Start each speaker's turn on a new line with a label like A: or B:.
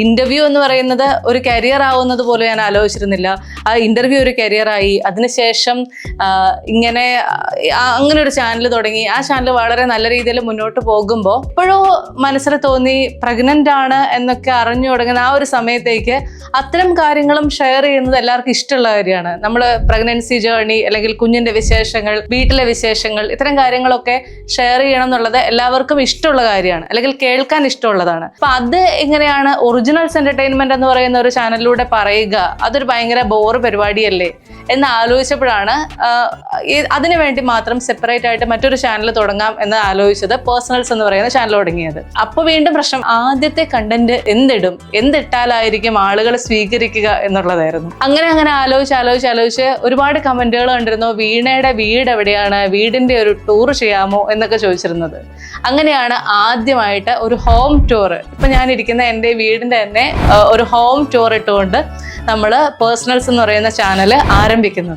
A: Interview എന്ന് പറയുന്നത് ഒരു കരിയർ ആവുന്നത് പോലെ ഞാൻ ആലോചിച്ചിരുന്നില്ല. ആ ഇന്റർവ്യൂ ഒരു കരിയറായി. അതിനുശേഷം അങ്ങനെ ഒരു ചാനൽ തുടങ്ങി. ആ ചാനൽ വളരെ നല്ല രീതിയിൽ മുന്നോട്ട് പോകുമ്പോൾ ഇപ്പോഴും മനസ്സിൽ തോന്നി പ്രഗ്നന്റ് ആണ് എന്നൊക്കെ അറിഞ്ഞു തുടങ്ങുന്ന ആ ഒരു സമയത്തേക്ക് അത്തരം കാര്യങ്ങളും ഷെയർ ചെയ്യുന്നത് എല്ലാവർക്കും ഇഷ്ടമുള്ള കാര്യമാണ്. നമ്മൾ പ്രഗ്നൻസി ജേർണി അല്ലെങ്കിൽ കുഞ്ഞിന്റെ വിശേഷങ്ങൾ, വീട്ടിലെ വിശേഷങ്ങൾ, ഇത്തരം കാര്യങ്ങളൊക്കെ ഷെയർ ചെയ്യണം എന്നുള്ളത് എല്ലാവർക്കും ഇഷ്ടമുള്ള കാര്യമാണ്, അല്ലെങ്കിൽ കേൾക്കാൻ ഇഷ്ടമുള്ളതാണ്. അപ്പൊ അത് എങ്ങനെയാണ് ഒറിജിനൽസ് എന്റർടൈൻമെന്റ് എന്ന് പറയുന്ന ഒരു ചാനലിലൂടെ പറയുക? അതൊരു ഭയങ്കര ബോറ് പരിപാടിയല്ലേ എന്ന് ആലോചിച്ചപ്പോഴാണ് അതിനുവേണ്ടി മാത്രം സെപ്പറേറ്റ് ആയിട്ട് മറ്റൊരു ചാനൽ തുടങ്ങാം എന്ന് ആലോചിച്ചത്. പേഴ്സണൽസ് എന്ന് പറയുന്ന ചാനൽ തുടങ്ങിയത്. അപ്പൊ വീണ്ടും പ്രശ്നം, ആദ്യത്തെ കണ്ടന്റ് എന്തിട്ടാലായിരിക്കും ആളുകൾ സ്വീകരിക്കുക എന്നുള്ളതായിരുന്നു. അങ്ങനെ ആലോചിച്ച് ഒരുപാട് കമന്റുകൾ കണ്ടിരുന്നു. വീണയുടെ വീട് എവിടെയാണ്, വീടിന്റെ ഒരു ടൂർ ചെയ്യാമോ എന്നൊക്കെ ചോദിച്ചിരുന്നത്. അങ്ങനെയാണ് ആദ്യമായിട്ട് ഒരു ഹോം ടൂർ, ഇപ്പൊ ഞാൻ ഇരിക്കുന്ന എൻ്റെ വീടിന്റെ തന്നെ ഒരു ഹോം ടൂർ ഇട്ടുകൊണ്ട് നമ്മൾ പേഴ്സണൽസ് എന്ന് പറയുന്ന ചാനൽ ആരംഭിക്കുന്നത്.